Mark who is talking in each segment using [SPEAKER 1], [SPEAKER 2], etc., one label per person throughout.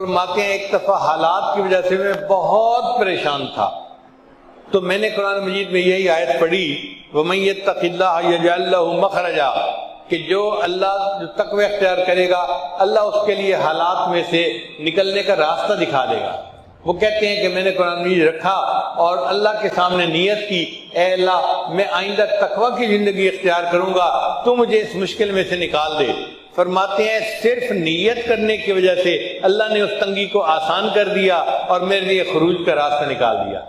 [SPEAKER 1] فرماتے ہیں ایک دفعہ حالات کی وجہ سے میں بہت پریشان تھا، تو میں نے قرآن مجید میں یہی آیت پڑھی وَمَن يَتَّقِ اللَّهَ يَجْعَل لَّهُ مَخْرَجًا، کہ جو تقوی اختیار کرے گا اللہ اس کے لیے حالات میں سے نکلنے کا راستہ دکھا دے گا۔ وہ کہتے ہیں کہ میں نے قرآن مجید رکھا اور اللہ کے سامنے نیت کی، اے اللہ میں آئندہ تقوی کی زندگی اختیار کروں گا، تو مجھے اس مشکل میں سے نکال دے۔ فرماتے ہیں صرف نیت کرنے کی وجہ سے اللہ نے اس تنگی کو آسان کر دیا اور میرے لیے خروج کا راستہ نکال دیا۔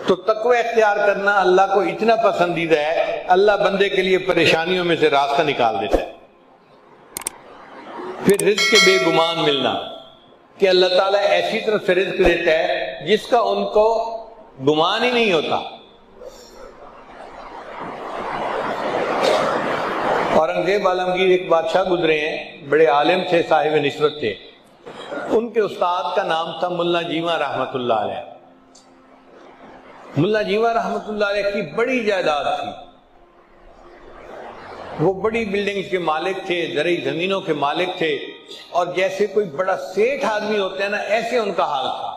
[SPEAKER 1] تو تقوی اختیار کرنا اللہ کو اتنا پسندیدہ ہے، اللہ بندے کے لیے پریشانیوں میں سے راستہ نکال دیتا ہے۔ پھر رزق کے بے گمان ملنا، کہ اللہ تعالیٰ ایسی طرف سے رزق دیتا ہے جس کا ان کو گمان ہی نہیں ہوتا۔ اورنگزیب عالمگیر ایک بادشاہ گزرے ہیں، بڑے عالم تھے، صاحب نسبت تھے۔ ان کے استاد کا نام تھا ملا جیواں رحمۃ اللہ علیہ۔ ملا جیواں رحمۃ اللہ علیہ کی بڑی جائیداد تھی، وہ بڑی بلڈنگ کے مالک تھے، زرعی زمینوں کے مالک تھے، اور جیسے کوئی بڑا سیٹھ آدمی ہوتا ہے نا، ایسے ان کا حال تھا۔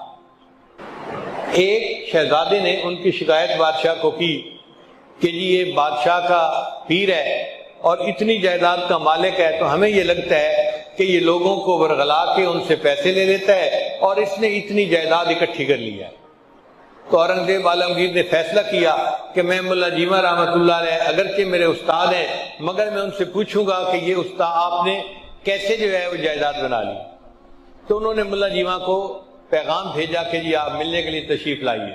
[SPEAKER 1] ایک شہزادے نے ان کی شکایت بادشاہ کو کی کہ جی یہ بادشاہ کا پیر ہے اور اتنی جائیداد کا مالک ہے، تو ہمیں یہ لگتا ہے کہ یہ لوگوں کو ورغلا کے ان سے پیسے لے لیتا ہے اور اس نے اتنی جائیداد اکٹھی کر لی ہے۔ تو اورنگزیب عالمگیر نے فیصلہ کیا کہ میں ملا جیواں رحمۃ اللہ علیہ اگرچہ میرے استاد ہیں، مگر میں ان سے پوچھوں گا کہ یہ استاد آپ نے کیسے جو ہے وہ جائیداد بنا لی۔ تو انہوں نے ملا جیواں کو پیغام بھیجا کہ جی آپ ملنے کے لیے تشریف لائیے۔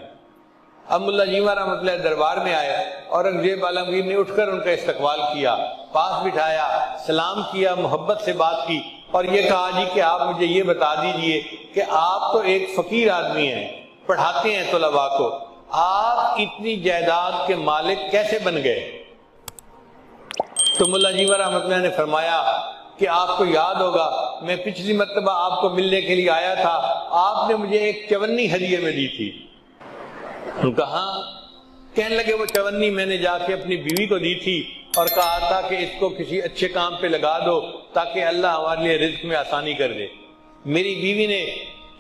[SPEAKER 1] اب ملا جیواں رحمۃ اللہ دربار میں آیا، اورنگزیب عالمگیر نے اٹھ کر ان کا استقبال کیا، پاس بٹھایا، سلام کیا، محبت سے بات کی، اور یہ کہا جی کہ آپ مجھے یہ بتا دیجئے کہ آپ تو ایک فقیر آدمی ہیں، پڑھاتے ہیں طلباء کو، آپ اتنی جائیداد کے مالک کیسے بن گئے؟ تو ملا جیواں رحمۃ اللہ نے فرمایا کہ آپ کو یاد ہوگا میں پچھلی مرتبہ آپ کو ملنے کے لیے آیا تھا، آپ نے مجھے ایک چونی ہدیے میں دی تھی۔ کہاں؟ کہنے لگے وہ چونی میں نے جا کے اپنی بیوی کو دی تھی اور کہا تھا کہ اس کو کسی اچھے کام پہ لگا دو تاکہ اللہ ہمارے لیے رزق میں آسانی کر دے۔ میری بیوی نے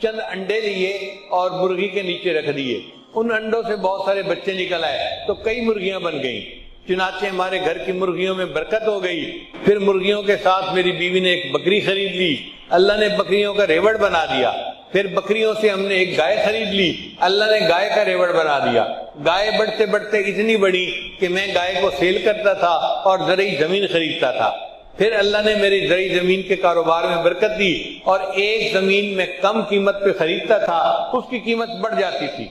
[SPEAKER 1] چند انڈے لیے اور مرغی کے نیچے رکھ دیے، ان انڈوں سے بہت سارے بچے نکل آئے تو کئی مرغیاں بن گئیں، چنانچہ ہمارے گھر کی مرغیوں میں برکت ہو گئی۔ پھر مرغیوں کے ساتھ میری بیوی نے ایک بکری خرید لی، اللہ نے بکریوں کا ریوڑ بنا دیا۔ پھر بکریوں سے ہم نے ایک گائے خرید لی، اللہ نے گائے کا ریوڑ بنا دیا۔ گائے بڑھتے بڑھتے اتنی بڑی کہ میں گائے کو سیل کرتا تھا اور زرعی زمین خریدتا تھا۔ پھر اللہ نے میری زرعی زمین کے کاروبار میں برکت دی، اور ایک زمین میں کم قیمت پہ خریدتا تھا، اس کی قیمت بڑھ جاتی تھی۔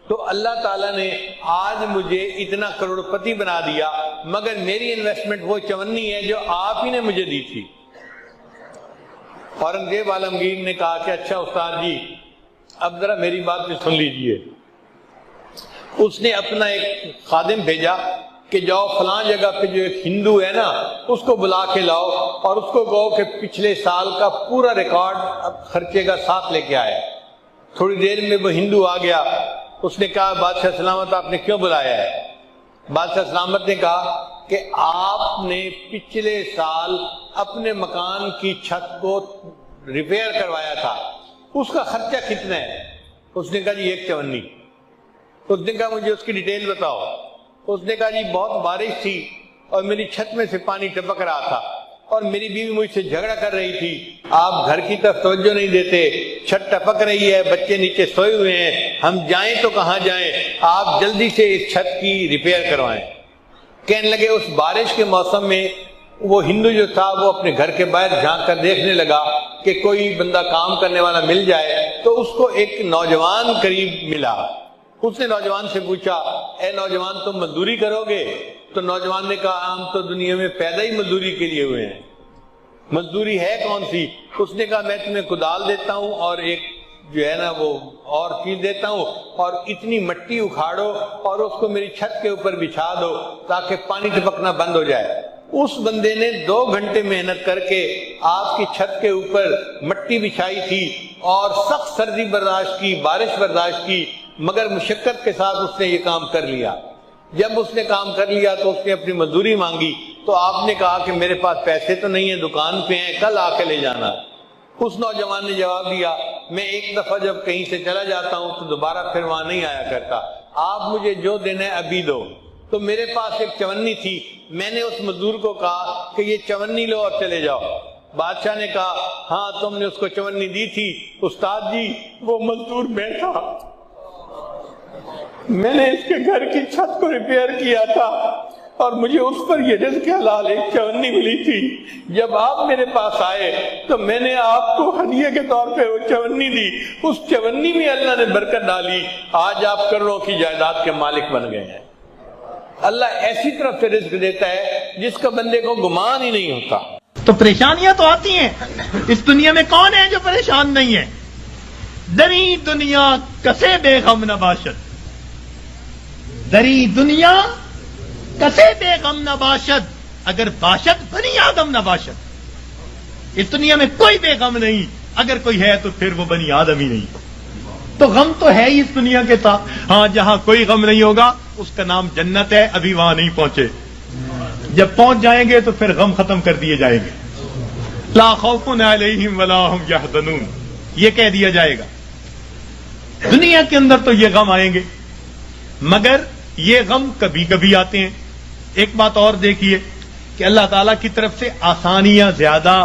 [SPEAKER 1] تو اللہ تعالیٰ نے آج مجھے اتنا کروڑپتی بنا دیا، مگر میری انویسٹمنٹ وہ چونی ہے جو آپ ہی نے مجھے دی تھی۔ اورنگزیب عالمگیر نے کہا کہ اچھا استاد جی اب ذرا میری بات بھی سن لیجئے۔ اس نے اپنا ایک خادم بھیجا کہ جاؤ فلاں جگہ پہ جو ایک ہندو ہے نا اس کو بلا کے لاؤ اور اس کو کہو کہ پچھلے سال کا پورا ریکارڈ خرچے کا ساتھ لے کے آیا۔ تھوڑی دیر میں وہ ہندو آ گیا، اس نے کہا بادشاہ سلامت آپ نے کیوں بلایا ہے؟ بادشاہ سلامت نے کہا کہ آپ نے پچھلے سال اپنے مکان کی چھت کو ریپیئر کروایا تھا، اس کا خرچہ کتنا ہے؟ اس نے کہا جی ایک چونی۔ اس نے کہا مجھے اس کی ڈیٹیل بتاؤ۔ اس نے کہا جی بہت بارش تھی اور میری چھت میں سے پانی ٹپک رہا تھا اور میری بیوی مجھ سے جھگڑا کر رہی تھی، آپ گھر کی طرف توجہ نہیں دیتے، چھت ٹپک رہی ہے، بچے نیچے سوئے ہوئے ہیں، ہم جائیں تو کہاں جائیں، آپ جلدی سے اس چھت کی ریپیئر کروائیں۔ کہنے لگے اس بارش کے موسم میں وہ ہندو جو تھا وہ اپنے گھر کے باہر جھانک کر دیکھنے لگا کہ کوئی بندہ کام کرنے والا مل جائے، تو اس کو ایک نوجوان قریب ملا۔ اس نے نوجوان سے پوچھا اے نوجوان تم مزدوری کرو گے؟ تو نوجوان نے کہا ہم تو دنیا میں پیدا ہی مزدوری کے لیے ہوئے ہیں، مزدوری ہے کون سی؟ اس نے کہا میں تمہیں کدال دیتا ہوں اور ایک جو ہے نا وہ اور چیز دیتا ہوں، اور اتنی مٹی اکھاڑو اور اس کو میری چھت کے اوپر بچھا دو تاکہ پانی ٹپکنا بند ہو جائے۔ اس بندے نے 2 گھنٹے محنت کر کے آپ کی چھت کے اوپر مٹی بچھائی تھی اور سخت سردی برداشت کی، بارش برداشت کی، مگر مشقت کے ساتھ اس نے یہ کام کر لیا۔ جب اس نے کام کر لیا تو اس نے اپنی مزدوری مانگی، تو آپ نے کہا کہ میرے پاس پیسے تو نہیں ہیں، دکان پہ ہیں، کل آ کے لے جانا۔ اس نوجوان نے جواب دیا میں ایک دفعہ جب کہیں سے چلا جاتا ہوں تو دوبارہ پھر وہاں نہیں آیا کرتا، آپ مجھے جو دینا ہے ابھی دو۔ تو میرے پاس ایک چونی تھی، میں نے اس مزدور کو کہا کہ یہ چونی لو اور چلے جاؤ۔ بادشاہ نے کہا ہاں تم نے اس کو چونی دی تھی استاد جی، وہ مزدور بیٹھا، میں نے اس کے گھر کی چھت کو ریپیئر کیا تھا اور مجھے اس پر یہ رزق حلال ایک چونی ملی تھی، جب آپ میرے پاس آئے تو میں نے آپ کو ہدیے کے طور پہ وہ چونی دی، اس چونی میں اللہ نے برکت ڈالی، آج آپ کروڑوں کی جائیداد کے مالک بن گئے ہیں۔ اللہ ایسی طرف سے رزق دیتا ہے جس کا بندے کو گمان ہی نہیں ہوتا۔
[SPEAKER 2] تو پریشانیاں تو آتی ہیں، اس دنیا میں کون ہے جو پریشان نہیں ہے؟ دری دنیا کسے بے غم نہ باشد، دری دنیا کسے بے غم نہ باشد، اگر باشد بنی آدم نہ باشد۔ اس دنیا میں کوئی بے غم نہیں، اگر کوئی ہے تو پھر وہ بنی آدم ہی نہیں۔ تو غم تو ہے ہی اس دنیا کے ساتھ، ہاں جہاں کوئی غم نہیں ہوگا اس کا نام جنت ہے، ابھی وہاں نہیں پہنچے، جب پہنچ جائیں گے تو پھر غم ختم کر دیے جائیں گے۔ لا خوف علیہم ولا ہم یحزنون، یہ کہہ دیا جائے گا۔ دنیا کے اندر تو یہ غم آئیں گے، مگر یہ غم کبھی کبھی آتے ہیں۔ ایک بات اور دیکھیے کہ اللہ تعالیٰ کی طرف سے آسانیاں زیادہ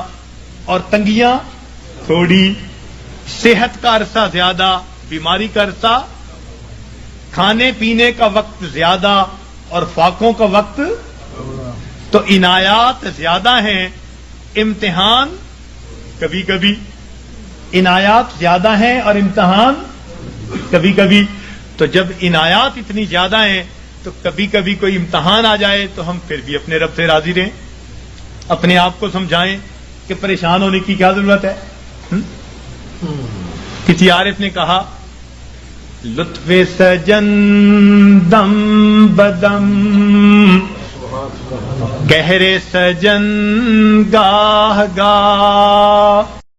[SPEAKER 2] اور تنگیاں تھوڑی، صحت کا عرصہ زیادہ، بیماری کا عرصہ، کھانے پینے کا وقت زیادہ اور فاقوں کا وقت، تو عنایات زیادہ ہیں، امتحان کبھی کبھی، عنایات زیادہ ہیں اور امتحان کبھی کبھی۔ تو جب عنایات اتنی زیادہ ہیں تو کبھی کبھی کوئی امتحان آ جائے تو ہم پھر بھی اپنے رب سے راضی رہیں، اپنے آپ کو سمجھائیں کہ پریشان ہونے کی کیا ضرورت ہے۔ کسی عارف نے کہا لطف سجن دم بدم، گہرے سجن گاہ گاہ،